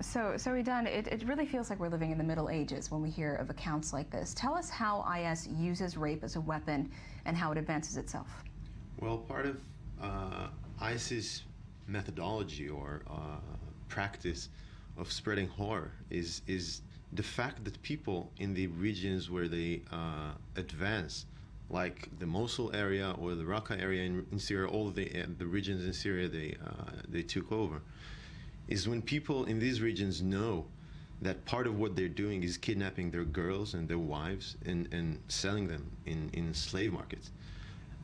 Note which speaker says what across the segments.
Speaker 1: So Idan, it really feels like we're living in the Middle Ages when we hear of accounts like this. Tell us how IS uses rape as a weapon and how it advances itself.
Speaker 2: Well, part of ISIS methodology or practice of spreading horror is the fact that people in the regions where they advance, like the Mosul area or the Raqqa area in Syria, all of the regions in Syria they took over, is when people in these regions know that part of what they're doing is kidnapping their girls and their wives and selling them in slave markets.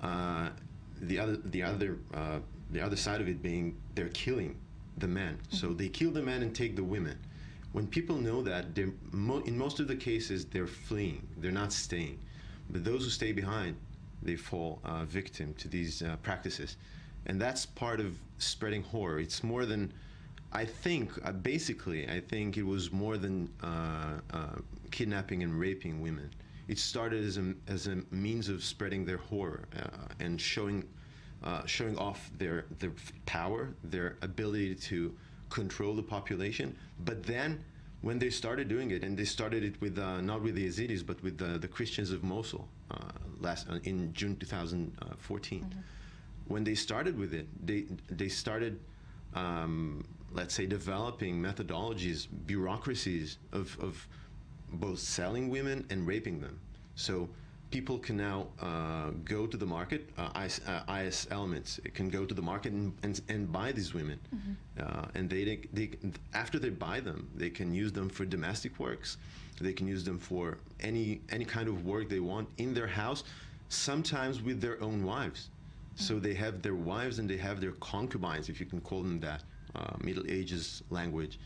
Speaker 2: The other side of it being they're killing the men. So they kill the men and take the women. When people know that, in most of the cases they're fleeing, they're not staying. But those who stay behind, they fall victim to these practices. And that's part of spreading horror. It's more than, I think, basically, I think it was more than kidnapping and raping women. It started as a means of spreading their horror and showing off their power, their ability to control the population. But then, when they started doing it, and they started it with not with the Yazidis, but with the Christians of Mosul in June 2014. When they started with it, they started, let's say, developing methodologies, bureaucracies of both selling women and raping them. So people can now go to the market, IS elements can go to the market and buy these women. And they after they buy them, they can use them for domestic works. They can use them for any kind of work they want in their house, sometimes with their own wives. So they have their wives and they have their concubines, if you can call them that, Middle Ages language.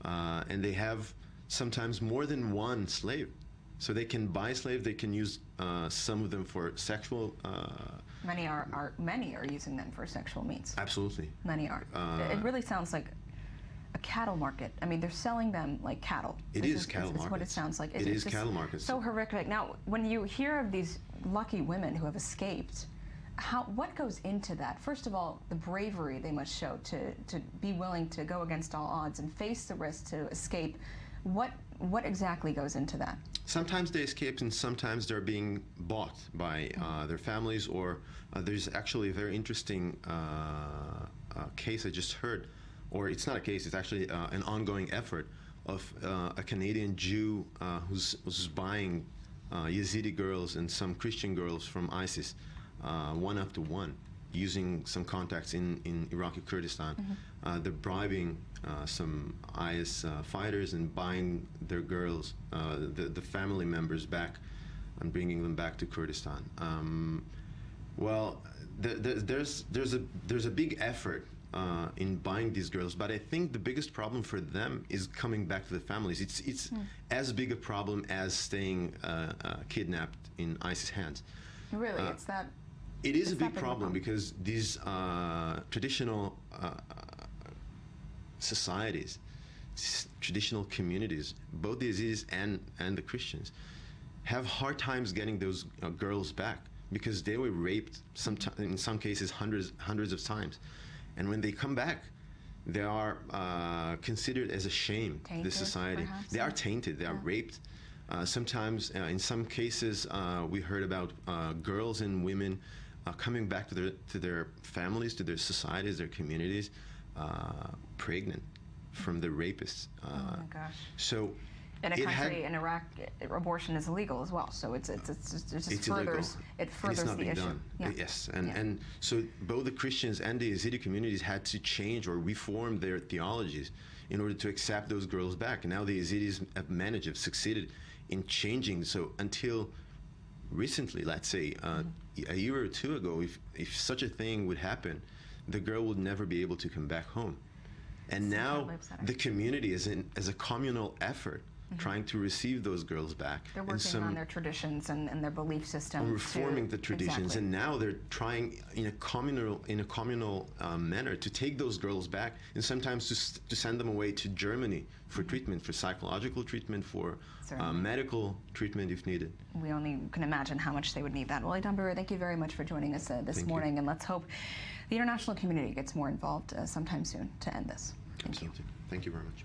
Speaker 2: And they have sometimes more than one slave. So they can buy slaves, they can use some of them for sexual...
Speaker 1: Many are using them for sexual means.
Speaker 2: Absolutely.
Speaker 1: Many are. It really sounds like a cattle market. I mean, they're selling them like cattle.
Speaker 2: It is cattle markets.
Speaker 1: It's what it sounds like.
Speaker 2: It is cattle markets.
Speaker 1: So horrific. Now, when you hear of these lucky women who have escaped, what goes into that? First of all, the bravery they must show to be willing to go against all odds and face the risk to escape. What exactly goes into that?
Speaker 2: Sometimes they escape and sometimes they're being bought by their families, or there's actually a very interesting case I just heard, or it's not a case, it's actually an ongoing effort of a Canadian Jew who's buying Yezidi girls and some Christian girls from ISIS, one after one, using some contacts in Iraqi Kurdistan. They're bribing some IS fighters and buying their girls, the family members back, and bringing them back to Kurdistan. Well, there's a big effort in buying these girls, but I think the biggest problem for them is coming back to the families. It's as big a problem as staying kidnapped in ISIS hands.
Speaker 1: Really, it's that.
Speaker 2: It is a big problem because these traditional societies, traditional communities, both the Yazidis and the Christians, have hard times getting those girls back because they were raped, in some cases hundreds of times. And when they come back, they are considered as a shame to the society.
Speaker 1: Perhaps?
Speaker 2: They are tainted, they are raped. Sometimes, in some cases, we heard about girls and women coming back to their families, to their societies, their communities, pregnant from the rapists.
Speaker 1: Oh my gosh!
Speaker 2: So
Speaker 1: in a country in Iraq, abortion is illegal as well. So it furthers the issue.
Speaker 2: Done.
Speaker 1: Yeah.
Speaker 2: Yes, and so both the Christians and the Yazidi communities had to change or reform their theologies in order to accept those girls back. And now the Yazidis have succeeded in changing. So until recently, let's say a year or two ago, if such a thing would happen, the girl would never be able to come back home. And now the community is as a communal effort trying to receive those girls back.
Speaker 1: They're working on their traditions and their belief system.
Speaker 2: On reforming the traditions, and now they're trying in a communal manner to take those girls back, and sometimes to send them away to Germany for treatment, for psychological treatment, for medical treatment if needed.
Speaker 1: We only can imagine how much they would need that. Well, Idan Barir, thank you very much for joining us this morning, and let's hope the international community gets more involved sometime soon to end this.
Speaker 2: Thank you. Thank you very much.